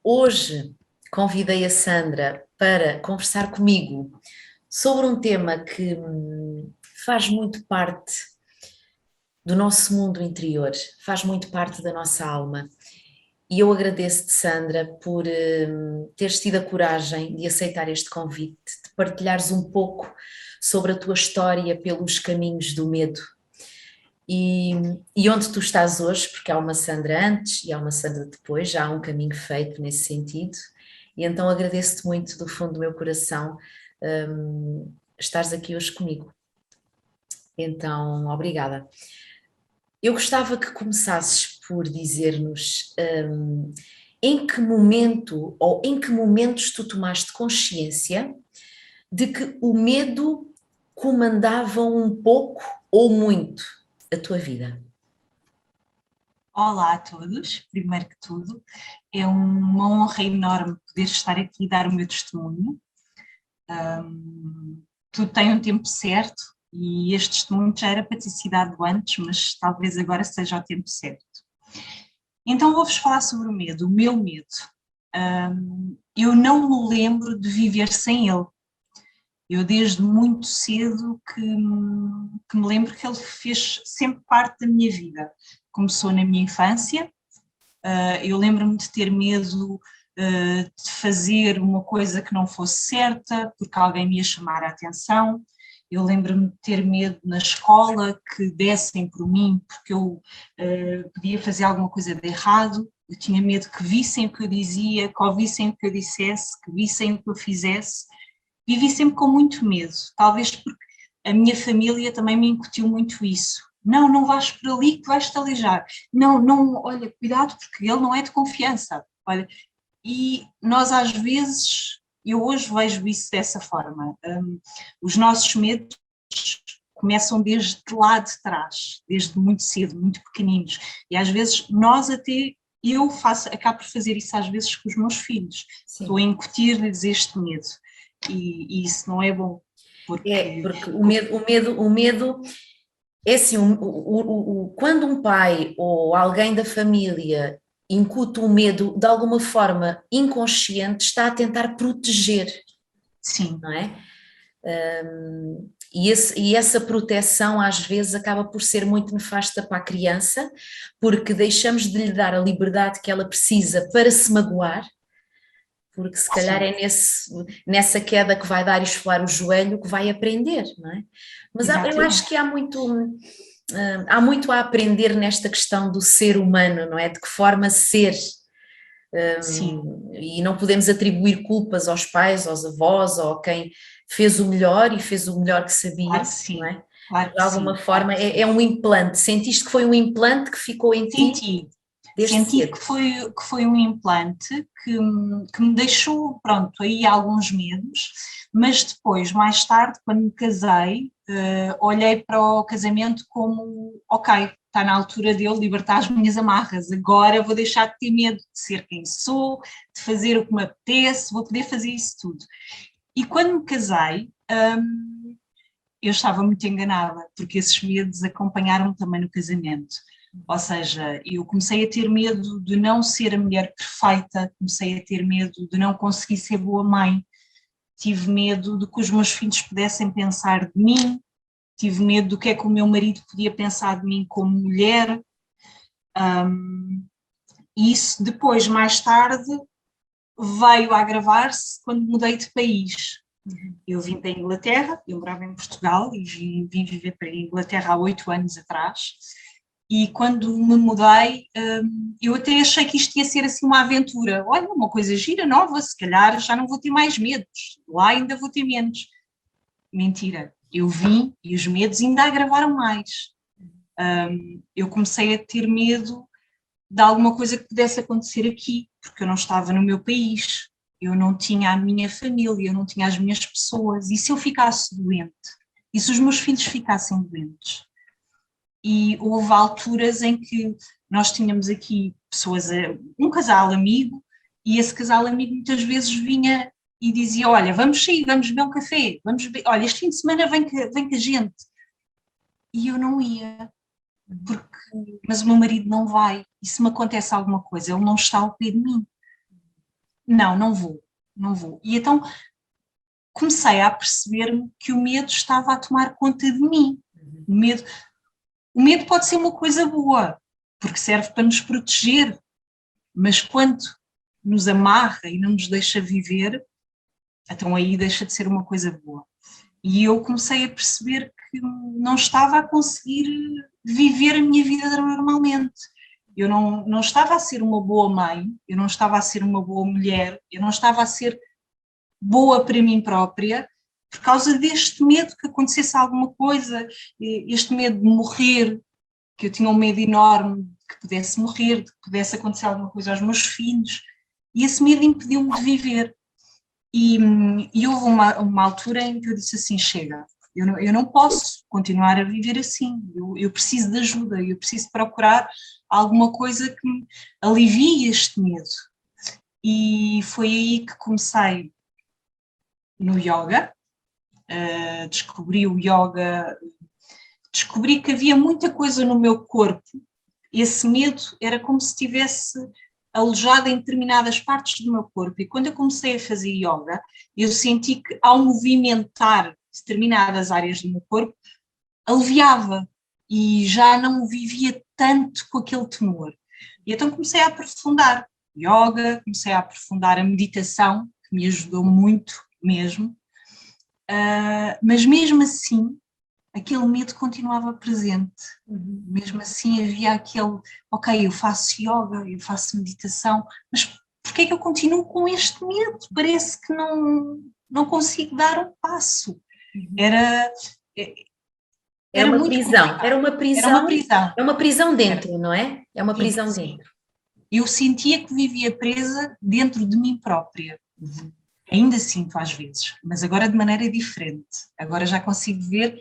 Hoje convidei a Sandra para conversar comigo sobre um tema que faz muito parte do nosso mundo interior, faz muito parte da nossa alma. E eu agradeço-te, Sandra, por teres tido a coragem de aceitar este convite, de partilhares um pouco sobre a tua história pelos caminhos do medo. E, e onde tu estás hoje, porque há uma Sandra antes e há uma Sandra depois, já há um caminho feito nesse sentido, e então agradeço-te muito do fundo do meu coração estares aqui hoje comigo. Então, obrigada. Eu gostava que começasses por dizer-nos em que momento ou em que momentos tu tomaste consciência de que o medo comandava um pouco ou muito a tua vida. Olá a todos, primeiro que tudo, é uma honra enorme poder estar aqui e dar o meu testemunho. Tudo tem um tempo certo e este testemunho já era para ter sido dado antes, mas talvez agora seja o tempo certo. Então vou-vos falar sobre o medo, o meu medo. Eu não me lembro de viver sem ele. Eu desde muito cedo que me lembro que ele fez sempre parte da minha vida. Começou na minha infância. Eu lembro-me de ter medo de fazer uma coisa que não fosse certa, porque alguém me ia chamar a atenção. Eu lembro-me de ter medo na escola que dessem por mim porque eu podia fazer alguma coisa de errado. Eu tinha medo que vissem o que eu dizia, que ouvissem o que eu dissesse, que vissem o que eu fizesse. Vivi sempre com muito medo, talvez porque a minha família também me incutiu muito isso. Não, não vais por ali que vais-te aleijar. Não, não, olha, cuidado porque ele não é de confiança. Olha, e nós às vezes, eu hoje vejo isso dessa forma. Os nossos medos começam desde lá de trás, desde muito cedo, muito pequeninos. E às vezes nós até, acabo por fazer isso às vezes com os meus filhos. Estou a Sim. incutir-lhes este medo. E isso não é bom, Porque o medo é assim, quando um pai ou alguém da família incuta o medo, de alguma forma inconsciente, está a tentar proteger, sim, não é? E essa proteção às vezes acaba por ser muito nefasta para a criança, porque deixamos de lhe dar a liberdade que ela precisa para se magoar, porque se calhar sim, é nessa queda que vai dar e esfolar o joelho que vai aprender, não é? Mas eu acho exatamente, que há muito a aprender nesta questão do ser humano, não é? De que forma ser, sim, e não podemos atribuir culpas aos pais, aos avós ou a quem fez o melhor e fez o melhor que claro sabia, que não sim, é? claro De que alguma sim, claro forma que é sim. um implante. Sentiste que foi um implante que ficou em ti Senti, desde senti cedo? que foi um implante que me deixou, pronto, aí alguns medos, mas depois, mais tarde, quando me casei, olhei para o casamento como, ok, está na altura de eu libertar as minhas amarras, agora vou deixar de ter medo de ser quem sou, de fazer o que me apetece, vou poder fazer isso tudo. E quando me casei, eu estava muito enganada, porque esses medos acompanharam-me também no casamento. Ou seja, eu comecei a ter medo de não ser a mulher perfeita, comecei a ter medo de não conseguir ser boa mãe, tive medo de que os meus filhos pudessem pensar de mim, tive medo do que é que o meu marido podia pensar de mim como mulher. E isso depois, mais tarde, veio a agravar-se quando mudei de país. Uhum. Eu vim para a Inglaterra, eu morava em Portugal e vim viver para a Inglaterra há 8 anos atrás. E quando me mudei, eu até achei que isto ia ser assim uma aventura. Olha, uma coisa gira, nova, se calhar já não vou ter mais medos, lá ainda vou ter menos. Mentira, eu vim e os medos ainda agravaram mais. Eu comecei a ter medo de alguma coisa que pudesse acontecer aqui, porque eu não estava no meu país, eu não tinha a minha família, eu não tinha as minhas pessoas, e se eu ficasse doente? E se os meus filhos ficassem doentes? E houve alturas em que nós tínhamos aqui pessoas, um casal amigo, e esse casal amigo muitas vezes vinha e dizia, olha, vamos sair, vamos beber um café, vamos beber, olha, este fim de semana vem com a gente. E eu não ia, porque, mas o meu marido não vai, e se me acontece alguma coisa, ele não está ao pé de mim. não vou, não vou. E então comecei a perceber-me que o medo estava a tomar conta de mim. O medo pode ser uma coisa boa, porque serve para nos proteger, mas quando nos amarra e não nos deixa viver, então aí deixa de ser uma coisa boa. E eu comecei a perceber que não estava a conseguir viver a minha vida normalmente. Eu não estava a ser uma boa mãe, eu não estava a ser uma boa mulher, eu não estava a ser boa para mim própria, por causa deste medo que acontecesse alguma coisa, este medo de morrer, que eu tinha um medo enorme de que pudesse morrer, de que pudesse acontecer alguma coisa aos meus filhos, e esse medo impediu-me de viver. E houve uma altura em que eu disse assim, chega, eu não posso continuar a viver assim, eu preciso de ajuda, eu preciso procurar alguma coisa que me alivie este medo. E foi aí que comecei no yoga, descobri o yoga, descobri que havia muita coisa no meu corpo, esse medo era como se estivesse alojado em determinadas partes do meu corpo, e quando eu comecei a fazer yoga, eu senti que ao movimentar determinadas áreas do meu corpo, aliviava, e já não vivia tanto com aquele temor. E então comecei a aprofundar yoga, comecei a aprofundar a meditação, que me ajudou muito mesmo, mas mesmo assim aquele medo continuava presente, mesmo assim havia aquele, ok, eu faço yoga, eu faço meditação, mas porquê é que eu continuo com este medo? Parece que não consigo dar um passo. Era uma muito prisão, complicado. Era uma prisão. é uma prisão dentro, não é? É uma Sim, prisão sim. dentro. Eu sentia que vivia presa dentro de mim própria. Ainda sinto às vezes, mas agora de maneira diferente. Agora já consigo ver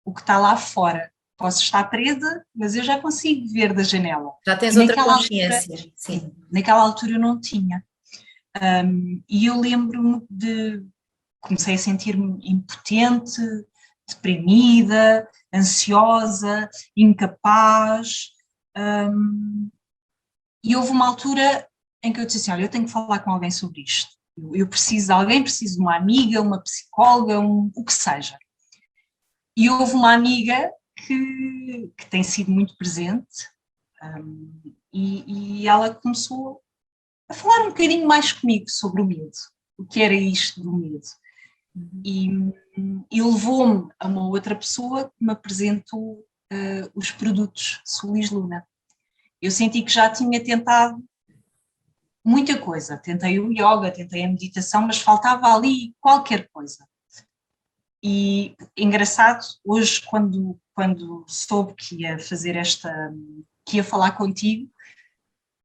o que está lá fora. Posso estar presa, mas eu já consigo ver da janela. Já tens E outra naquela altura, consciência, sim. naquela altura eu não tinha. E eu lembro-me de... Comecei a sentir-me impotente, deprimida, ansiosa, incapaz. E houve uma altura em que eu disse assim, olha, eu tenho que falar com alguém sobre isto. Eu preciso de alguém, preciso de uma amiga, uma psicóloga, o que seja. E houve uma amiga que tem sido muito presente, e ela começou a falar um bocadinho mais comigo sobre o medo, o que era isto do medo. E levou-me a uma outra pessoa que me apresentou os produtos Solis Luna. Eu senti que já tinha tentado muita coisa, tentei o yoga, tentei a meditação, mas faltava ali qualquer coisa. E engraçado, hoje quando soube que ia fazer que ia falar contigo,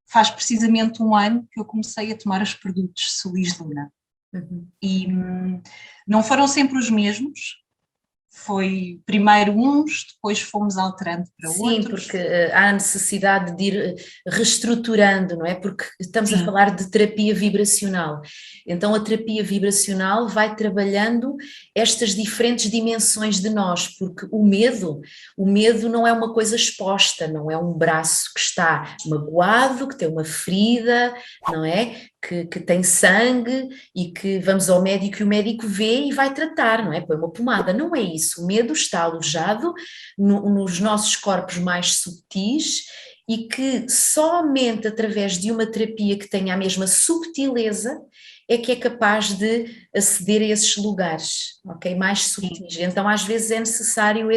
faz precisamente um ano que eu comecei a tomar os produtos Solis Luna. E não foram sempre os mesmos, foi primeiro uns, depois fomos alterando para Sim, outros. porque há a necessidade de ir reestruturando, não é? Porque estamos a Sim. falar de terapia vibracional. Então, a terapia vibracional vai trabalhando estas diferentes dimensões de nós, porque o medo não é uma coisa exposta, não é um braço que está magoado, que tem uma ferida, não é? Que tem sangue e que vamos ao médico e o médico vê e vai tratar, não é? Põe uma pomada. Não é isso. O medo está alojado nos nossos corpos mais subtis e que somente através de uma terapia que tenha a mesma subtileza é que é capaz de aceder a esses lugares, ok? Mais subtis. Então, às vezes é necessário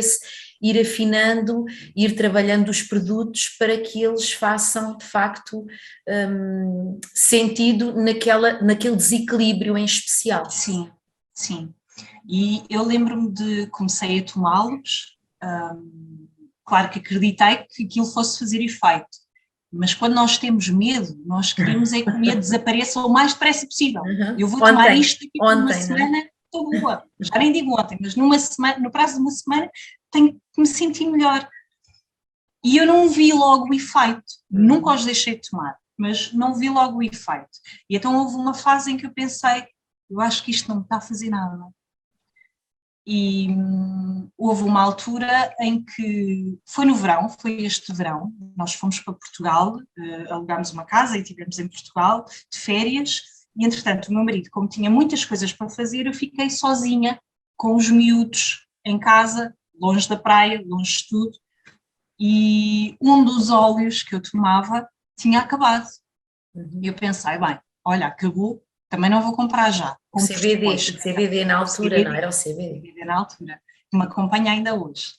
ir afinando, ir trabalhando os produtos para que eles façam, de facto, sentido naquele desequilíbrio em especial. Sim, sim. E eu lembro-me de comecei a tomá-los, claro que acreditei que aquilo fosse fazer efeito, mas quando nós temos medo, nós queremos é que o medo desapareça o mais depressa possível. Eu vou tomar isto aqui por uma semana, estou boa. Já nem digo ontem, mas numa semana, no prazo de uma semana tenho que me sentir melhor. E eu não vi logo o efeito, nunca os deixei de tomar, mas não vi logo o efeito. E então houve uma fase em que eu pensei, eu acho que isto não me está a fazer nada. E houve uma altura em que, foi no verão, foi este verão, nós fomos para Portugal, alugámos uma casa e estivemos em Portugal de férias, E, entretanto, o meu marido, como tinha muitas coisas para fazer, eu fiquei sozinha com os miúdos em casa, longe da praia, longe de tudo, e um dos óleos que eu tomava tinha acabado. E eu pensei, bem, olha, acabou, também não vou comprar já, O compro CBD, depois. o CBD na O altura, não CBD, era o CBD? CBD na altura, que me acompanha ainda hoje.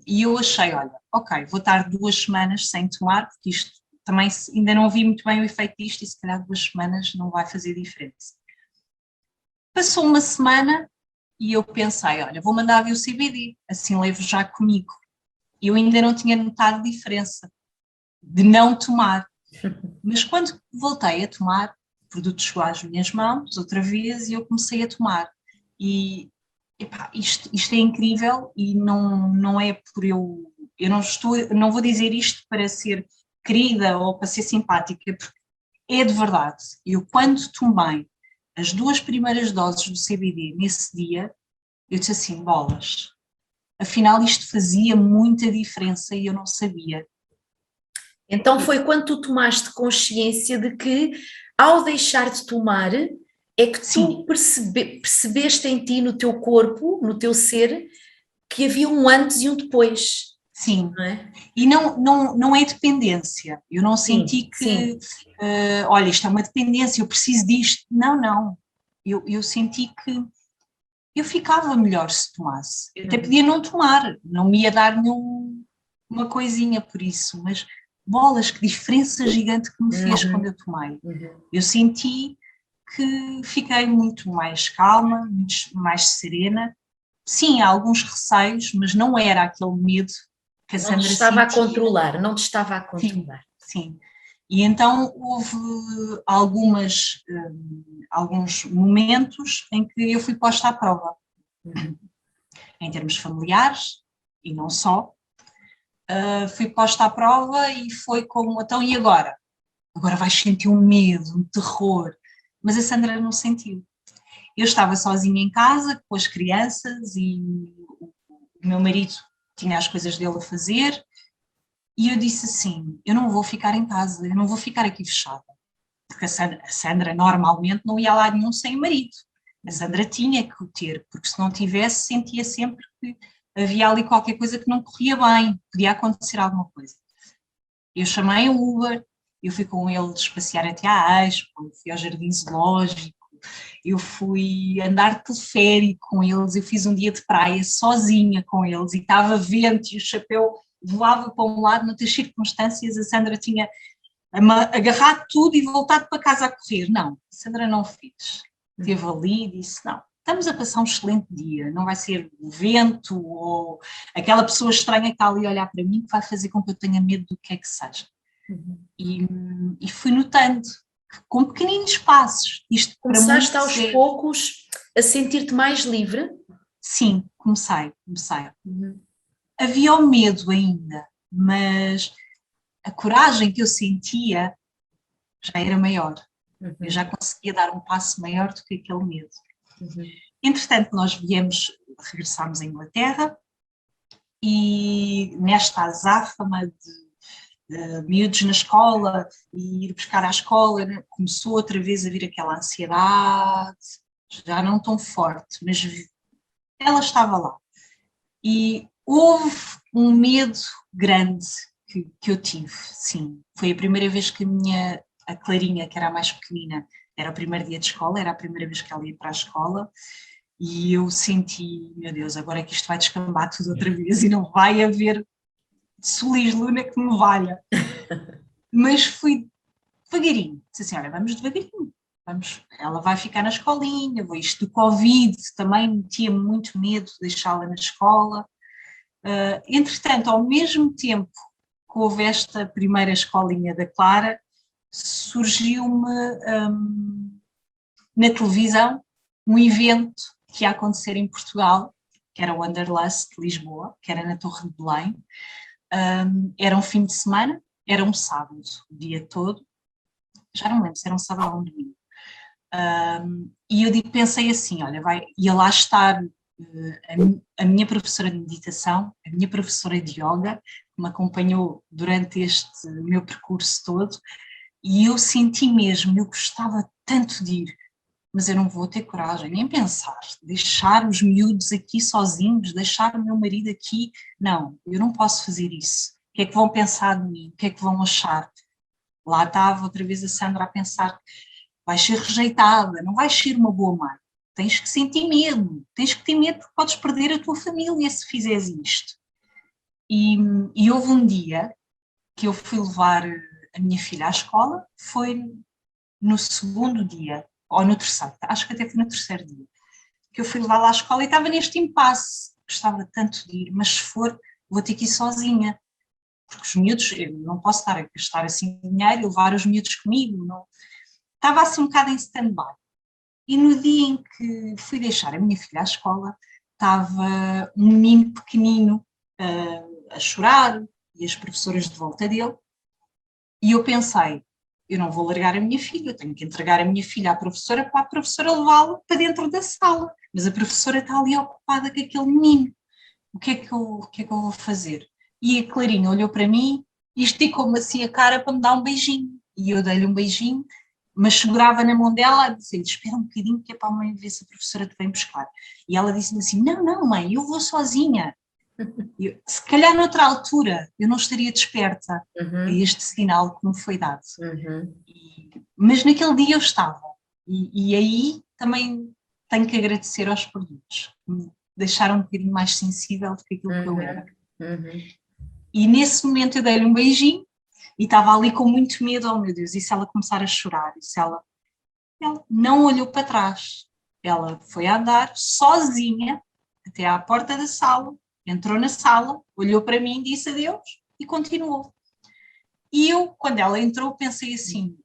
E eu achei, olha, ok, vou estar 2 semanas sem tomar, porque isto também ainda não vi muito bem o efeito disto e se calhar 2 semanas não vai fazer diferença. Passou uma semana e eu pensei, olha, vou mandar vir o CBD, assim levo já comigo. Eu ainda não tinha notado diferença de não tomar. Mas quando voltei a tomar, o produto chegou às minhas mãos outra vez e eu comecei a tomar. E epá, isto é incrível e não é por eu não vou dizer isto para ser querida ou para ser simpática, porque é de verdade. Eu quando tomei as 2 primeiras doses do CBD nesse dia, eu disse assim, bolas, afinal isto fazia muita diferença e eu não sabia. Então foi quando tu tomaste consciência de que, ao deixar de tomar, é que tu Sim, percebeste em ti, no teu corpo, no teu ser, que havia um antes e um depois, sim. não é? E não é dependência. Eu não Sim, senti que, sim. olha, isto é uma dependência, eu preciso disto. Não, não. Eu senti que eu ficava melhor se tomasse. Eu até Uhum, podia não tomar, não me ia dar nenhuma coisinha por isso, mas bolas, que diferença gigante que me fez quando uhum, eu tomei. uhum. Eu senti que fiquei muito mais calma, muito mais serena. Sim, há alguns receios, mas não era aquele medo que a Não te Sandra estava a sentia. controlar, não te estava a Sim, controlar. sim. E então houve alguns momentos em que eu fui posta à prova, Uhum. em termos familiares e não só. Fui posta à prova e foi como, então e agora? Agora vais sentir um medo, um terror. Mas a Sandra não sentiu. Eu estava sozinha em casa com as crianças e o meu marido tinha as coisas dele a fazer e eu disse assim, eu não vou ficar em casa, eu não vou ficar aqui fechada. Porque a Sandra normalmente não ia lá nenhum sem o marido. A Sandra tinha que o ter, porque se não tivesse, sentia sempre que havia ali qualquer coisa que não corria bem, podia acontecer alguma coisa. Eu chamei o Uber, eu fui com eles passear até à Expo, fui ao Jardim Zoológico, eu fui andar de teleférico com eles, eu fiz um dia de praia sozinha com eles e estava vento e o chapéu voava para um lado, noutras circunstâncias a Sandra tinha agarrado tudo e voltado para casa a correr. Não, a Sandra não fez. Esteve ali e disse, não, estamos a passar um excelente dia, não vai ser o vento ou aquela pessoa estranha que está ali a olhar para mim que vai fazer com que eu tenha medo do que é que seja. Uhum. E, e fui notando, com pequeninos passos, isto para Começaste muitos aos é, poucos a sentir-te mais livre? sim, comecei. Uhum. Havia o medo ainda, mas a coragem que eu sentia já era maior. Eu Uhum. já conseguia dar um passo maior do que aquele medo. Uhum. Entretanto, nós regressámos à Inglaterra e nesta azáfama de miúdos na escola e ir buscar à escola, né, começou outra vez a vir aquela ansiedade, já não tão forte, mas ela estava lá. E houve um medo grande que eu tive, sim. Foi a primeira vez que a Clarinha, que era a mais pequenina, era o primeiro dia de escola, era a primeira vez que ela ia para a escola, e eu senti, meu Deus, agora é que isto vai descambar tudo outra vez e não vai haver solis luna que me valha. Mas fui devagarinho, disse assim, olha, vamos devagarinho, vamos, ela vai ficar na escolinha, vou isto do Covid, também metia muito medo de deixá-la na escola. Entretanto, ao mesmo tempo que houve esta primeira escolinha da Clara, surgiu-me na televisão um evento que ia acontecer em Portugal, que era o Wanderlust de Lisboa, que era na Torre de Belém. Era um fim de semana, era um sábado, o dia todo, já não me lembro se era um sábado ou um domingo. E eu pensei assim, olha, ia lá estar a minha professora de meditação, a minha professora de yoga, que me acompanhou durante este meu percurso todo, E eu senti mesmo, eu gostava tanto de ir, mas eu não vou ter coragem, nem pensar, deixar os miúdos aqui sozinhos, deixar o meu marido aqui, não, eu não posso fazer isso. O que é que vão pensar de mim? O que é que vão achar? Lá estava outra vez a Sandra a pensar, vais ser rejeitada, não vais ser uma boa mãe, tens que sentir medo, tens que ter medo porque podes perder a tua família se fizeres isto. E, e houve um dia que eu fui levar a minha filha à escola, foi no segundo dia, ou no terceiro, acho que até foi no terceiro dia, que eu fui levá-la à escola e estava neste impasse. Gostava tanto de ir, mas se for, vou ter que ir sozinha, porque os miúdos, eu não posso estar a gastar assim dinheiro e levar os miúdos comigo, não. Estava assim um bocado em stand-by. E no dia em que fui deixar a minha filha à escola, estava um menino pequenino a chorar e as professoras de volta dele, e eu pensei, eu não vou largar a minha filha, eu tenho que entregar a minha filha à professora para a professora levá-la para dentro da sala, mas a professora está ali ocupada com aquele menino, o que é que eu vou fazer? E a Clarinha olhou para mim e esticou-me assim a cara para me dar um beijinho, e eu dei-lhe um beijinho, mas segurava na mão dela e disse, espera um bocadinho que é para a mãe ver se a professora te vem buscar. E ela disse-me assim, não, não mãe, eu vou sozinha. Eu, se calhar noutra altura eu não estaria desperta a Uhum, este sinal que me foi dado. uhum, Mas naquele dia eu estava. E aí também tenho que agradecer aos produtos, que me deixaram um bocadinho mais sensível do que aquilo que eu era. uhum, uhum. E nesse momento eu dei-lhe um beijinho e estava ali com muito medo, oh meu Deus, e se ela começar a chorar? E se ela não olhou para trás. Ela foi a andar sozinha até à porta da sala, entrou na sala, olhou para mim, disse adeus e continuou. E eu, quando ela entrou, pensei assim,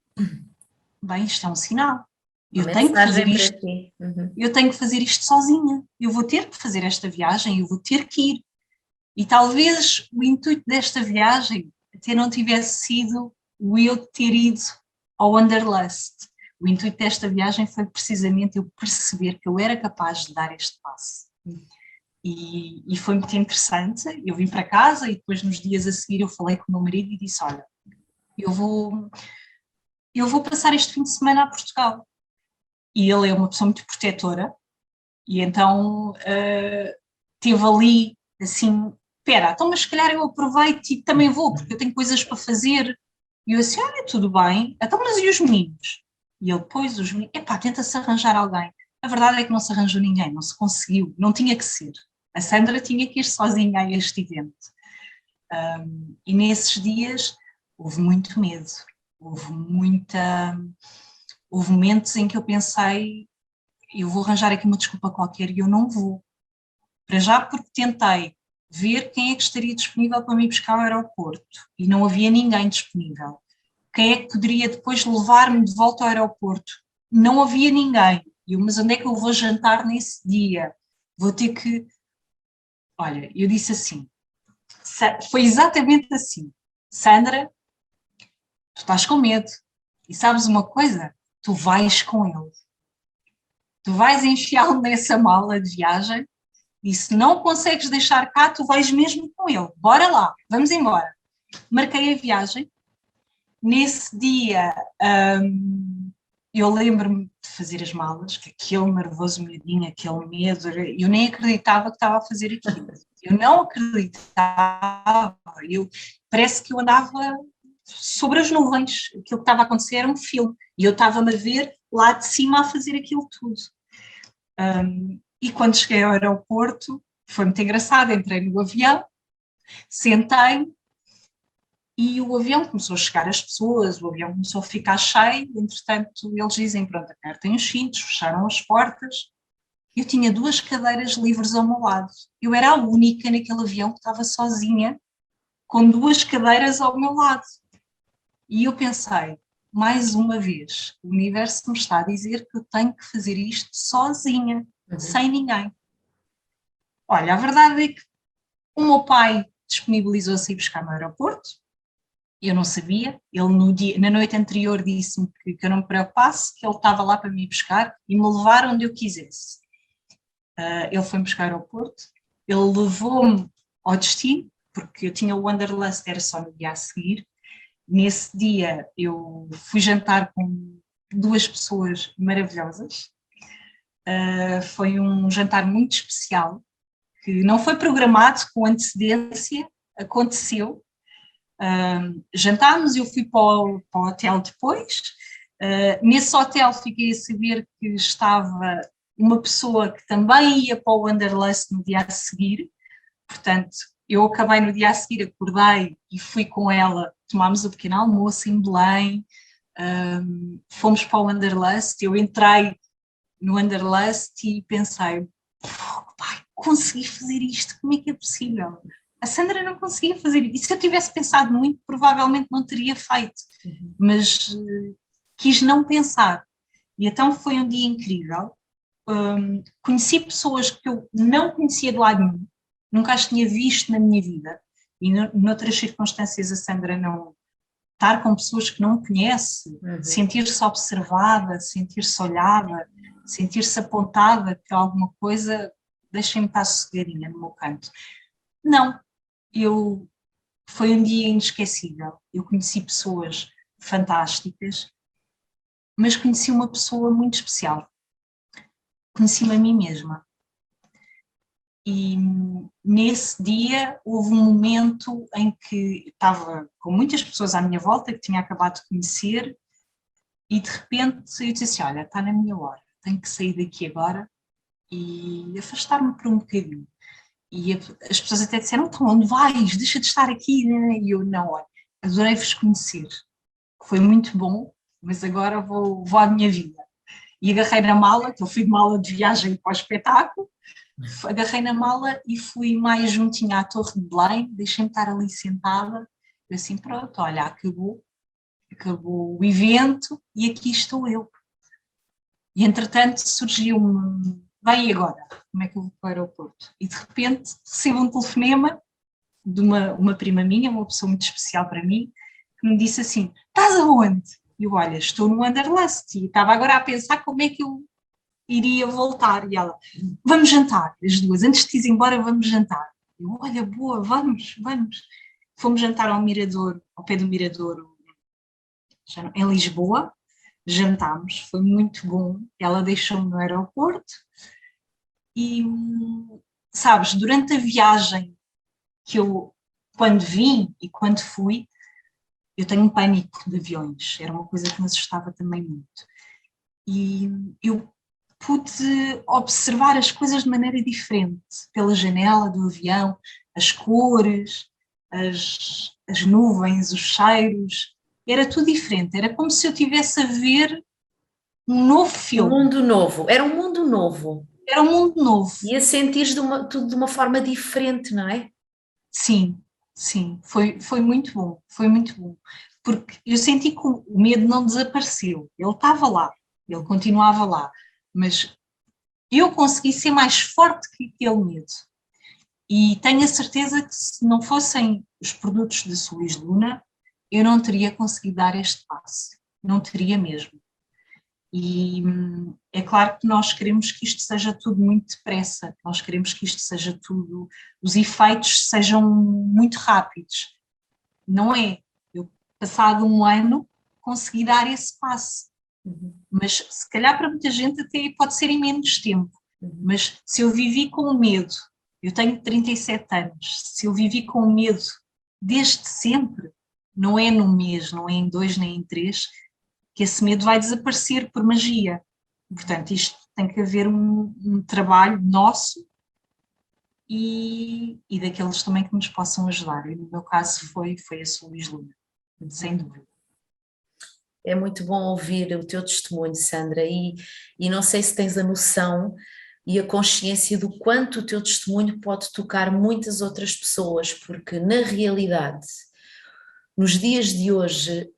bem, isto é um sinal. Uma Eu tenho que fazer mensagem para isto, ti. Uhum, eu tenho que fazer isto sozinha. Eu vou ter que fazer esta viagem, eu vou ter que ir. E talvez o intuito desta viagem até não tivesse sido o eu ter ido ao Wanderlust. O intuito desta viagem foi precisamente eu perceber que eu era capaz de dar este passo. E foi muito interessante. Eu vim para casa e depois, nos dias a seguir, eu falei com o meu marido e disse: Olha, eu vou, eu vou passar este fim de semana a Portugal. E ele é uma pessoa muito protetora, e então teve ali assim: espera, então, mas se calhar eu aproveito e também vou, porque eu tenho coisas para fazer. E eu assim: olha, tudo bem, então, mas e os meninos? E ele: pois, os meninos, epá, tenta-se arranjar alguém. A verdade é que não se arranjou ninguém, não se conseguiu, não tinha que ser. A Sandra tinha que ir sozinha a este evento. E nesses dias houve muito medo, houve muita. Houve momentos em que eu pensei, eu vou arranjar aqui uma desculpa qualquer e eu não vou. Para já porque tentei ver quem é que estaria disponível para me buscar ao aeroporto e não havia ninguém disponível. Quem é que poderia depois levar-me de volta ao aeroporto? Não havia ninguém. E eu, mas onde é que eu vou jantar nesse dia? Vou ter que. Olha, eu disse assim, foi exatamente assim. Sandra, tu estás com medo. E sabes uma coisa? Tu vais com ele. Tu vais enfiá-lo nessa mala de viagem e se não consegues deixar cá, tu vais mesmo com ele. Bora lá, vamos embora. Marquei a viagem. Nesse dia, eu lembro-me de fazer as malas, que aquele nervoso medinho, aquele medo, eu nem acreditava que estava a fazer aquilo. Eu não acreditava. Parece que eu andava sobre as nuvens. Aquilo que estava a acontecer era um filme. E eu estava-me a ver lá de cima a fazer aquilo tudo. E quando cheguei ao aeroporto, foi muito engraçado, entrei no avião, sentei e o avião começou a chegar as pessoas, o avião começou a ficar cheio, entretanto eles dizem, pronto, apertem os cintos, fecharam as portas. Eu tinha duas cadeiras livres ao meu lado. Eu era a única naquele avião que estava sozinha, com duas cadeiras ao meu lado. E eu pensei, mais uma vez, o universo me está a dizer que eu tenho que fazer isto sozinha, uhum. sem ninguém. Olha, a verdade é que o meu pai disponibilizou-se a ir buscar no aeroporto, eu não sabia, ele na noite anterior disse-me que eu não me preocupasse, que ele estava lá para me buscar e me levar onde eu quisesse. Ele foi-me buscar ao aeroporto, ele levou-me ao destino, porque eu tinha o Wanderlust, era só no dia a seguir, Nesse dia eu fui jantar com duas pessoas maravilhosas. Foi um jantar muito especial, que não foi programado com antecedência, aconteceu. Jantámos, eu fui para o hotel depois. Nesse hotel fiquei a saber que estava uma pessoa que também ia para o Wanderlust no dia a seguir, portanto, eu acabei no dia a seguir, acordei e fui com ela, tomámos o pequeno almoço em Belém, fomos para o Wanderlust, eu entrei no Wanderlust e pensei, pai, consegui fazer isto, como é que é possível? A Sandra não conseguia fazer isso. E se eu tivesse pensado muito, provavelmente não teria feito. Mas quis não pensar. E então foi um dia incrível. Conheci pessoas que eu não conhecia de lado nenhum, nunca as tinha visto na minha vida. E noutras circunstâncias a Sandra não... Estar com pessoas que não conhece, sentir-se observada, sentir-se olhada, sentir-se apontada por alguma coisa, deixem-me estar sossegadinha no meu canto. Não, foi um dia inesquecível. Eu conheci pessoas fantásticas, mas conheci uma pessoa muito especial. Conheci-me a mim mesma. E nesse dia houve um momento em que estava com muitas pessoas à minha volta que tinha acabado de conhecer e de repente eu disse assim, olha, está na minha hora, tenho que sair daqui agora e afastar-me por um bocadinho. E as pessoas até disseram, então onde vais? Deixa de estar aqui. E eu, não, olha, adorei-vos conhecer. Foi muito bom, mas agora vou à minha vida. E agarrei na mala, que eu fui de mala de viagem para o espetáculo, agarrei na mala e fui mais juntinha à Torre de Belém, deixei-me estar ali sentada, eu assim, pronto, olha, acabou o evento e aqui estou eu. E entretanto surgiu-me, bem, e agora? Como é que eu vou para o aeroporto? E de repente recebo um telefonema de uma prima minha, uma pessoa muito especial para mim, que me disse assim, estás aonde? E eu, olha, estou no Wanderlust e estava agora a pensar como é que eu iria voltar. E ela, vamos jantar, as duas, antes de ir embora vamos jantar. Eu, olha, boa, vamos. Fomos jantar ao Mirador, ao pé do Mirador, em Lisboa, jantámos, foi muito bom. Ela deixou-me no aeroporto e, sabes, durante a viagem que eu, quando vim e quando fui, eu tenho um pânico de aviões, era uma coisa que me assustava também muito. E eu pude observar as coisas de maneira diferente, pela janela do avião, as cores, as nuvens, os cheiros, era tudo diferente, era como se eu estivesse a ver um novo Um filme, mundo novo, era um mundo novo. era um mundo novo. E a sentir tudo de uma forma diferente, não é? Sim, foi muito bom, porque eu senti que o medo não desapareceu, ele estava lá, ele continuava lá, mas eu consegui ser mais forte que aquele medo. E tenho a certeza que se não fossem os produtos de Solis Luna, eu não teria conseguido dar este passo, não teria mesmo. E é claro que nós queremos que isto seja tudo muito depressa, nós queremos que isto seja tudo, os efeitos sejam muito rápidos. Não é? Eu, passado um ano, consegui dar esse passo. Mas se calhar para muita gente até pode ser em menos tempo. Mas se eu vivi com medo, eu tenho 37 anos, se eu vivi com medo desde sempre, não é num mês, não é em 2 nem em 3, que esse medo vai desaparecer por magia. Portanto, isto tem que haver um trabalho nosso e daqueles também que nos possam ajudar. E no meu caso foi a Solis Luna, sem dúvida. É muito bom ouvir o teu testemunho, Sandra, e não sei se tens a noção e a consciência do quanto o teu testemunho pode tocar muitas outras pessoas, porque na realidade, nos dias de hoje,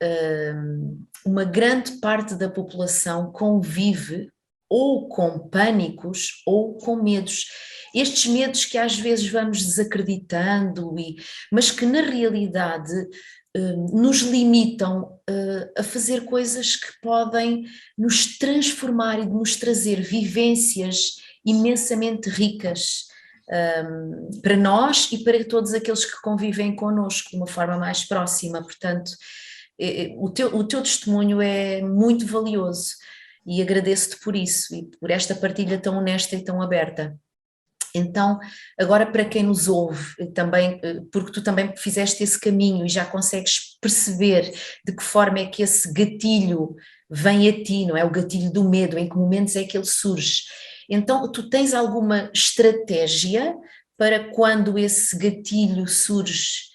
uma grande parte da população convive ou com pânicos ou com medos. Estes medos que às vezes vamos desacreditando, mas que na realidade nos limitam a fazer coisas que podem nos transformar e nos trazer vivências imensamente ricas para nós e para todos aqueles que convivem connosco de uma forma mais próxima. Portanto, o teu testemunho é muito valioso e agradeço-te por isso e por esta partilha tão honesta e tão aberta. Então, agora para quem nos ouve, também, porque tu também fizeste esse caminho e já consegues perceber de que forma é que esse gatilho vem a ti, não é? O gatilho do medo, em que momentos é que ele surge. Então, tu tens alguma estratégia para quando esse gatilho surge?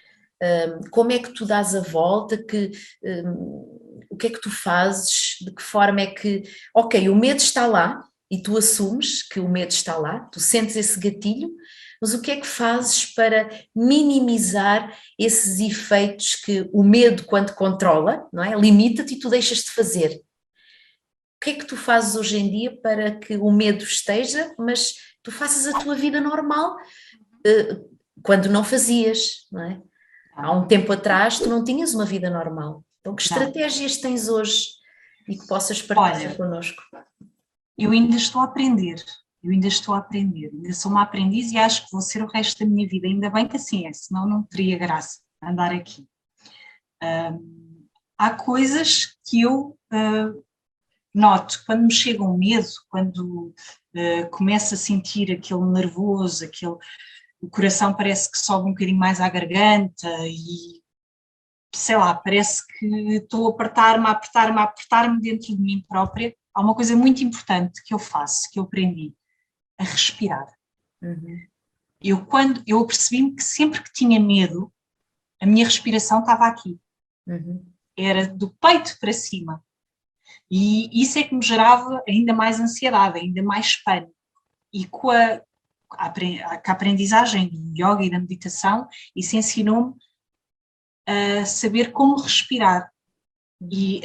Como é que tu dás a volta? O que é que tu fazes? De que forma é que, ok, o medo está lá, e tu assumes que o medo está lá, tu sentes esse gatilho, mas o que é que fazes para minimizar esses efeitos que o medo, quando controla, não é? Limita-te e tu deixas de fazer? O que é que tu fazes hoje em dia para que o medo esteja, mas tu faças a tua vida normal, eh, quando não fazias, não é? Há um tempo atrás tu não tinhas uma vida normal. Então que estratégias tens hoje e que possas partilhar connosco? Eu ainda estou a aprender, ainda sou uma aprendiz e acho que vou ser o resto da minha vida, ainda bem que assim é, senão não teria graça andar aqui. Há coisas que eu noto, quando me chega um medo, quando começo a sentir aquele nervoso, o coração parece que sobe um bocadinho mais à garganta e, sei lá, parece que estou a apertar-me dentro de mim própria. Há uma coisa muito importante que eu faço, que eu aprendi, a respirar. Uhum. Eu apercebi-me que sempre que tinha medo, a minha respiração estava aqui. Uhum. Era do peito para cima. E isso é que me gerava ainda mais ansiedade, ainda mais pânico. E com a aprendizagem do yoga e da meditação, isso ensinou-me a saber como respirar. E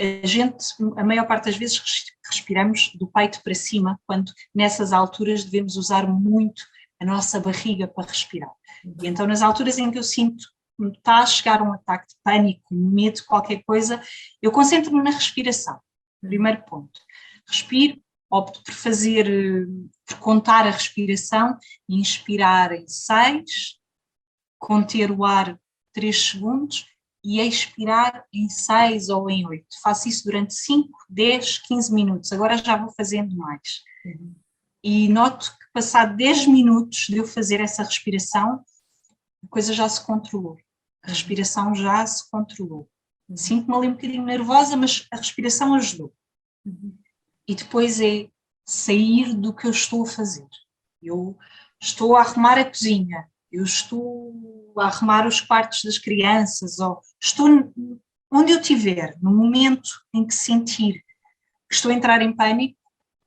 a maior parte das vezes respiramos do peito para cima, quando nessas alturas devemos usar muito a nossa barriga para respirar. E então nas alturas em que eu sinto que me está a chegar um ataque de pânico, medo, qualquer coisa, eu concentro-me na respiração. Primeiro ponto. Respiro, opto por contar a respiração, inspirar em 6, conter o ar 3 segundos e expirar em 6 ou em 8. Faço isso durante 5, 10, 15 minutos. Agora já vou fazendo mais. Uhum. E noto que passado 10 minutos de eu fazer essa respiração, a coisa já se controlou. A respiração já se controlou. Uhum. Sinto-me ali um bocadinho nervosa, mas a respiração ajudou. Uhum. E depois é sair do que eu estou a fazer. Eu estou a arrumar a cozinha, eu estou a arrumar os quartos das crianças, ou estou onde eu estiver, no momento em que sentir que estou a entrar em pânico,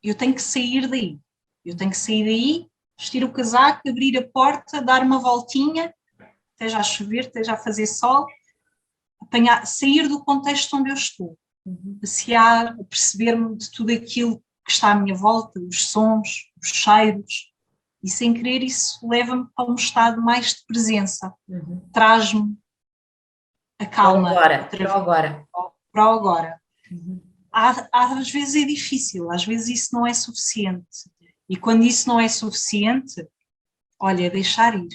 eu tenho que sair daí. Eu tenho que sair daí, vestir o casaco, abrir a porta, dar uma voltinha, esteja a chover, esteja a fazer sol, sair do contexto onde eu estou. Passear, perceber-me de tudo aquilo que está à minha volta, os sons, os cheiros, e sem querer isso leva-me para um estado mais de presença, traz-me a calma. Para o agora. Às vezes é difícil, às vezes isso não é suficiente, e quando isso não é suficiente, olha, deixar ir.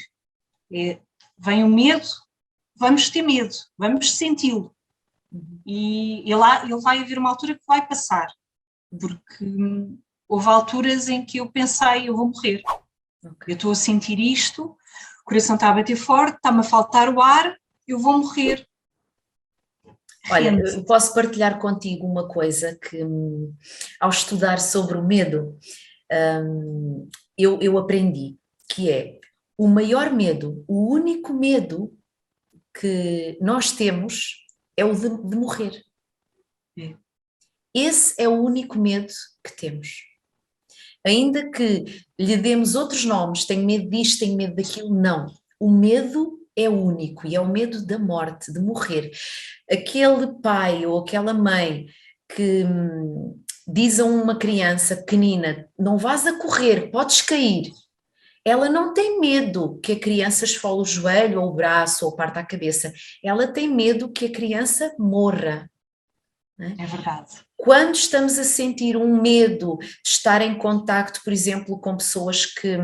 Vem o medo, vamos ter medo, vamos senti-lo. E ele vai haver uma altura que vai passar, porque houve alturas em que eu pensei, eu vou morrer. Eu estou a sentir isto, o coração está a bater forte, está-me a faltar o ar, eu vou morrer. Olha, eu posso partilhar contigo uma coisa que, ao estudar sobre o medo, eu aprendi, que é o maior medo, o único medo que nós temos é o de morrer. Esse é o único medo que temos. Ainda que lhe demos outros nomes, tenho medo disto, tenho medo daquilo, não. O medo é único e é o medo da morte, de morrer. Aquele pai ou aquela mãe que diz a uma criança pequenina, não vás a correr, podes cair. Ela não tem medo que a criança esfole o joelho ou o braço ou parta a cabeça. Ela tem medo que a criança morra. É verdade. Quando estamos a sentir um medo de estar em contacto, por exemplo, com pessoas que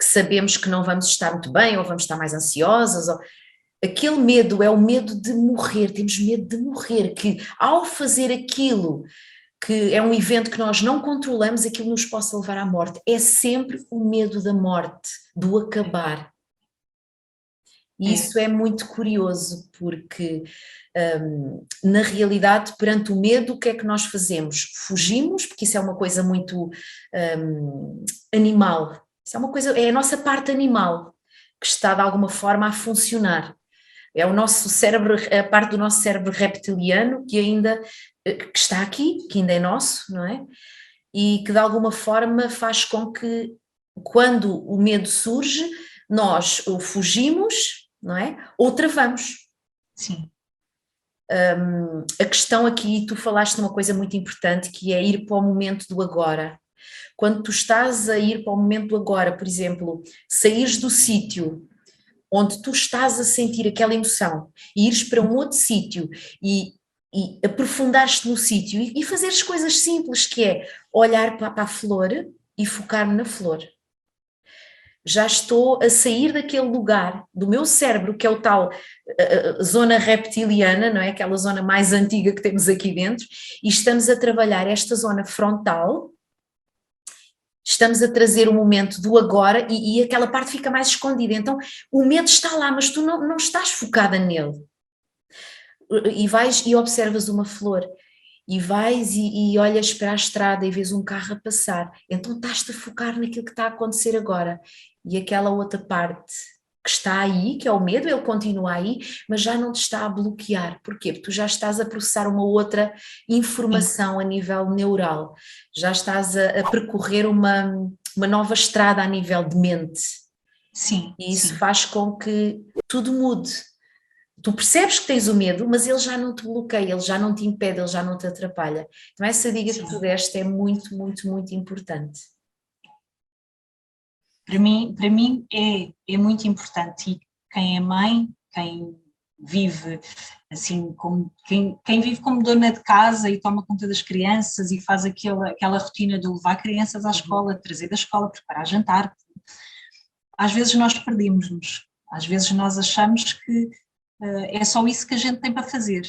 sabemos que não vamos estar muito bem ou vamos estar mais ansiosas, Aquele medo é o medo de morrer, temos medo de morrer, que ao fazer aquilo que é um evento que nós não controlamos, aquilo nos possa levar à morte. É sempre o medo da morte, do acabar. E isso é muito curioso, porque na realidade, perante o medo, o que é que nós fazemos? Fugimos, porque isso é uma coisa muito animal, isso é uma coisa, é a nossa parte animal, que está de alguma forma a funcionar. É o nosso cérebro, a parte do nosso cérebro reptiliano que ainda que está aqui, que ainda é nosso, não é? E que de alguma forma faz com que, quando o medo surge, nós ou fugimos, não é? Ou travamos. Sim. A questão aqui, tu falaste de uma coisa muito importante, que é ir para o momento do agora. Quando tu estás a ir para o momento do agora, por exemplo, saíres do sítio onde tu estás a sentir aquela emoção e ires para um outro sítio e aprofundares-te no sítio e fazeres coisas simples, que é olhar para a flor e focar-me na flor. Já estou a sair daquele lugar do meu cérebro, que é o tal zona reptiliana, não é? Aquela zona mais antiga que temos aqui dentro, e estamos a trabalhar esta zona frontal. Estamos a trazer o momento do agora e aquela parte fica mais escondida. Então o medo está lá, mas tu não estás focada nele. E vais e observas uma flor, e vais e olhas para a estrada e vês um carro a passar. Então estás-te a focar naquilo que está a acontecer agora. E aquela outra parte que está aí, que é o medo, ele continua aí, mas já não te está a bloquear. Porquê? Porque tu já estás a processar uma outra informação a nível neural, já estás a percorrer uma nova estrada a nível de mente. Sim. E isso sim. faz com que tudo mude. Tu percebes que tens o medo, mas ele já não te bloqueia, ele já não te impede, ele já não te atrapalha. Então essa dica que tu deste é muito, muito, muito importante. Para mim é muito importante, e quem é mãe, quem vive assim, como, quem vive como dona de casa e toma conta das crianças e faz aquela rotina de levar crianças à escola, trazer da escola, preparar jantar, às vezes nós perdemos-nos, às vezes nós achamos que é só isso que a gente tem para fazer.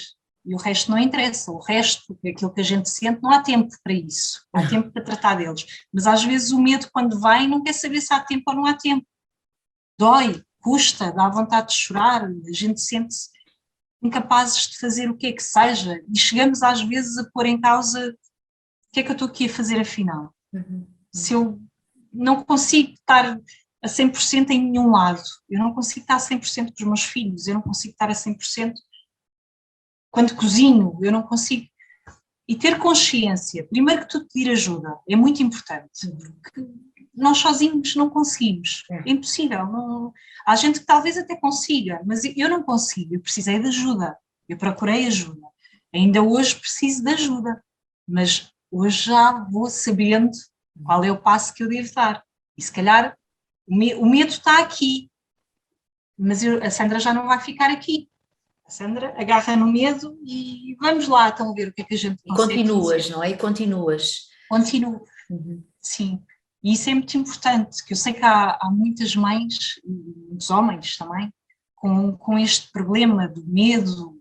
E o resto não interessa, o resto, aquilo que a gente sente, não há tempo para isso, não há tempo para tratar deles. Mas às vezes o medo, quando vem, não quer saber se há tempo ou não há tempo. Dói, custa, dá vontade de chorar, a gente sente-se incapazes de fazer o que é que seja, e chegamos às vezes a pôr em causa o que é que eu estou aqui a fazer afinal. Se eu não consigo estar a 100% em nenhum lado, eu não consigo estar a 100% com os meus filhos, eu não consigo estar a 100% quando cozinho, eu não consigo. E ter consciência, primeiro que tudo, pedir ajuda, é muito importante, porque nós sozinhos não conseguimos, é impossível. Não, há gente que talvez até consiga, mas eu não consigo, eu precisei de ajuda, eu procurei ajuda, ainda hoje preciso de ajuda, mas hoje já vou sabendo qual é o passo que eu devo dar, e se calhar o medo está aqui, mas a Sandra já não vai ficar aqui. A Sandra agarra no medo e vamos lá, então a ver o que é que a gente consegue continuas, fazer. não é? E continuas. Continuo, sim. E isso é muito importante, que eu sei que há muitas mães, muitos homens também, com este problema do medo.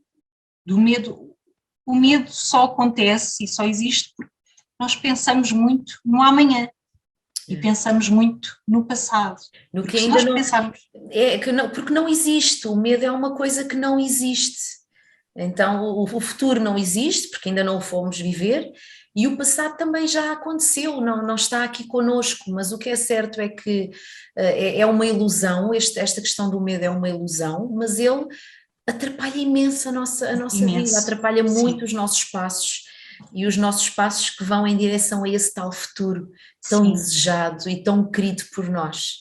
O medo só acontece e só existe porque nós pensamos muito no amanhã. E pensamos muito no passado. No porque que ainda não pensarmos... porque não existe, o medo é uma coisa que não existe. Então o futuro não existe, porque ainda não o fomos viver, e o passado também já aconteceu, não está aqui connosco, mas o que é certo é que é uma ilusão, esta questão do medo é uma ilusão, mas ele atrapalha imenso a nossa vida, atrapalha muito os nossos passos, e os nossos passos que vão em direção a esse tal futuro tão desejado e tão querido por nós.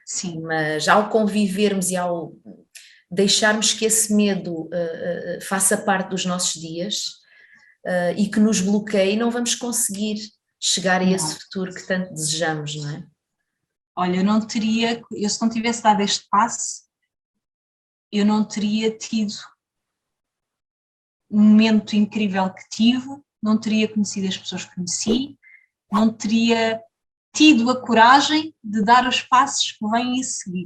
Sim. Mas ao convivermos e ao deixarmos que esse medo faça parte dos nossos dias e que nos bloqueie, não vamos conseguir chegar a esse futuro que tanto desejamos, não é? Olha, eu se não tivesse dado este passo, eu não teria tido um momento incrível que tive, não teria conhecido as pessoas que conheci, não teria tido a coragem de dar os passos que vêm a seguir.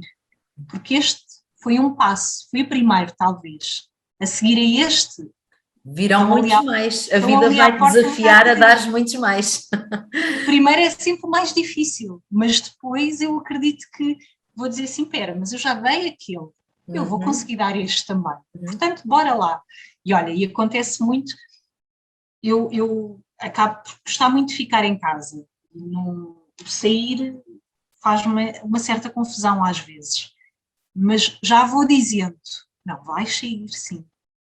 Porque este foi um passo, foi o primeiro talvez. A seguir a este, virão muitos mais, a vida ali à vai-te porta desafiar a rápido. dar muitos mais. O primeiro é sempre o mais difícil, mas depois eu acredito que vou dizer assim, pera, mas eu já dei aquele, eu vou conseguir dar este também. Portanto, bora lá. E olha, e acontece muito, eu acabo por gostar muito de ficar em casa. Não, sair faz-me uma certa confusão às vezes, mas já vou dizendo, não, vais sair sim,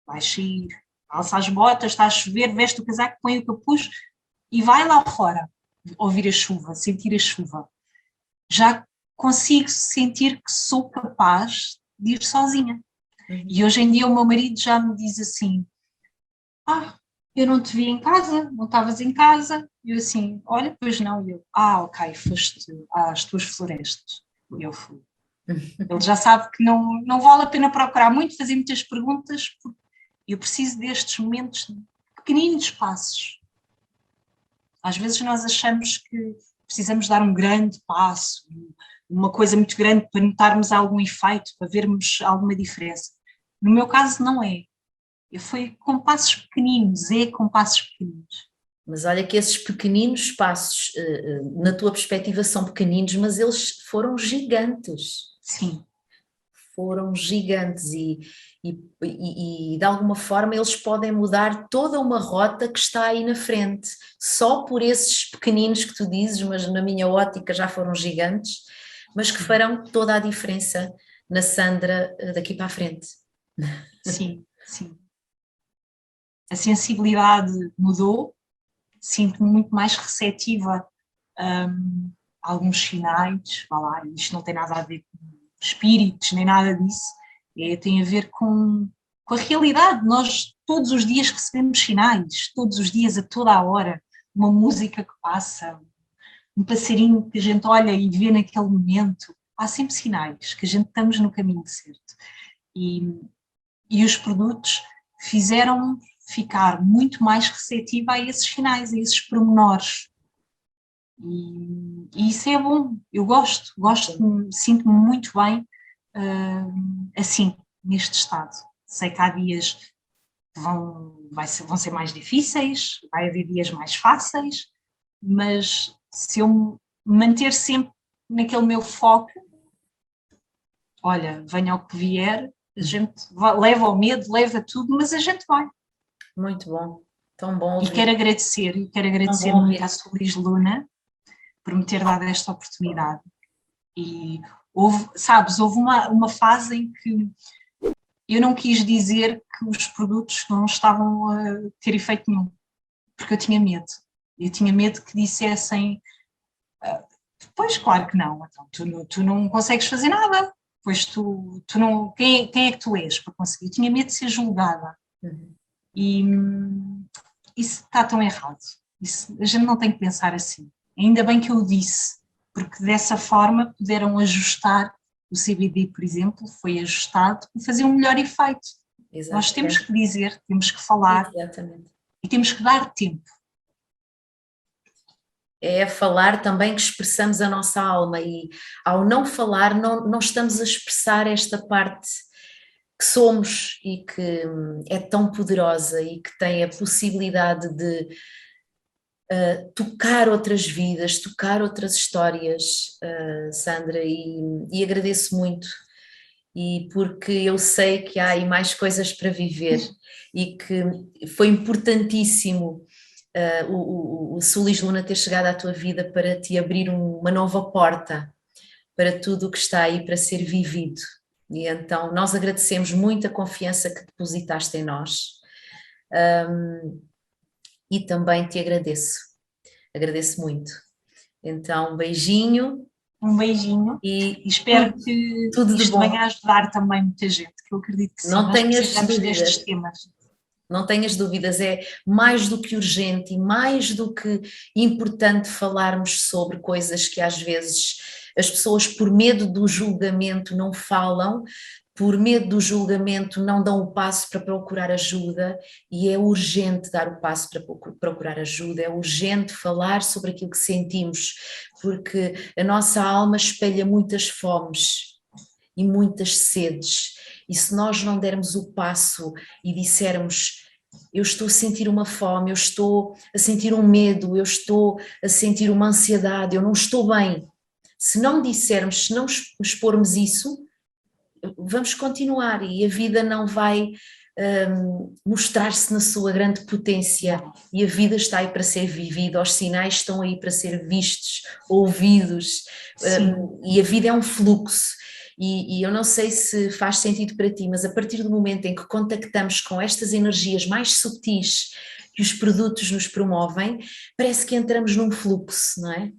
vais sair, calça as botas, está a chover, veste o casaco, põe o capuz e vai lá fora, ouvir a chuva, sentir a chuva. Já consigo sentir que sou capaz de ir sozinha. E hoje em dia o meu marido já me diz assim, eu não te vi em casa, não estavas em casa. E eu assim, olha, pois não. E eu, ok, foste às tuas florestas. E eu fui. Ele já sabe que não vale a pena procurar muito, fazer muitas perguntas, porque eu preciso destes momentos de pequeninos passos. Às vezes nós achamos que precisamos dar um grande passo, uma coisa muito grande para notarmos algum efeito, para vermos alguma diferença. No meu caso não é. Foi com passos pequeninos, com passos pequeninos. Mas olha que esses pequeninos passos, na tua perspectiva, são pequeninos, mas eles foram gigantes. Sim. Foram gigantes e de alguma forma eles podem mudar toda uma rota que está aí na frente, só por esses pequeninos que tu dizes, mas na minha ótica já foram gigantes, mas que farão toda a diferença na Sandra daqui para a frente. Sim, sim. A sensibilidade mudou, sinto-me muito mais receptiva a alguns sinais, vá lá, isto não tem nada a ver com espíritos, nem nada disso, tem a ver com a realidade. Nós todos os dias recebemos sinais, todos os dias, a toda a hora, uma música que passa, um passarinho que a gente olha e vê naquele momento, há sempre sinais que a gente estamos no caminho certo. E os produtos fizeram ficar muito mais receptiva a esses sinais, a esses pormenores. E isso é bom, eu gosto, sinto-me muito bem assim, neste estado. Sei que há dias que vão ser mais difíceis, vai haver dias mais fáceis, mas se eu me manter sempre naquele meu foco, olha, venha ao que vier, a gente leva ao medo, leva tudo, mas a gente vai. Muito bom, tão bom ouvir. E quero agradecer muito à Solis Luna por me ter dado esta oportunidade. E houve uma fase em que eu não quis dizer que os produtos não estavam a ter efeito nenhum, porque eu tinha medo. Eu tinha medo que dissessem, pois claro que não, então, tu não consegues fazer nada, pois tu não, quem é que tu és para conseguir? Eu tinha medo de ser julgada. E isso está tão errado. A gente não tem que pensar assim. Ainda bem que eu o disse, porque dessa forma puderam ajustar o CBD, por exemplo, foi ajustado para fazer um melhor efeito. Exatamente. Nós temos que dizer, temos que falar. Exatamente. E temos que dar tempo. É falar também que expressamos a nossa alma e ao não falar não estamos a expressar esta parte que somos e que é tão poderosa e que tem a possibilidade de tocar outras vidas, tocar outras histórias, Sandra, e agradeço muito, e porque eu sei que há aí mais coisas para viver e que foi importantíssimo o Solis Luna ter chegado à tua vida para te abrir uma nova porta para tudo o que está aí para ser vivido. E então nós agradecemos muito a confiança que depositaste em nós. E também te agradeço muito. Então, um beijinho. Um beijinho e espero que isto venha a ajudar também muita gente, que eu acredito que sim, não nós precisamos destes temas. Não tenhas dúvidas, é mais do que urgente e mais do que importante falarmos sobre coisas que às vezes as pessoas por medo do julgamento não falam, por medo do julgamento não dão o passo para procurar ajuda, e é urgente dar o passo para procurar ajuda, é urgente falar sobre aquilo que sentimos, porque a nossa alma espelha muitas fomes e muitas sedes. E se nós não dermos o passo e dissermos: eu estou a sentir uma fome, eu estou a sentir um medo, eu estou a sentir uma ansiedade, eu não estou bem. Se não dissermos, se não expormos isso, vamos continuar e a vida não vai mostrar-se na sua grande potência, e a vida está aí para ser vivida, os sinais estão aí para ser vistos, ouvidos, e a vida é um fluxo. E eu não sei se faz sentido para ti, mas a partir do momento em que contactamos com estas energias mais sutis que os produtos nos promovem, parece que entramos num fluxo, não é?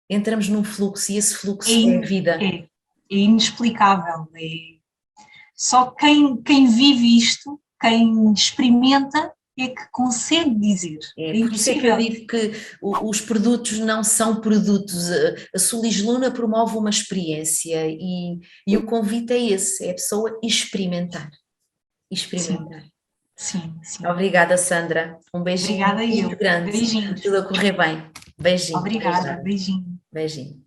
Entramos num fluxo e esse fluxo é a vida. É inexplicável. Só quem vive isto, quem experimenta, é que consegue dizer. É por isso é que eu digo que os produtos não são produtos. A Sulis Luna promove uma experiência e o convite é esse, é a pessoa experimentar. Experimentar. Sim, sim. Obrigada, Sandra. Um beijinho Obrigada muito grande. Beijinhos. Tudo a correr bem. Beijinho. Obrigada, beijinho. Beijinho.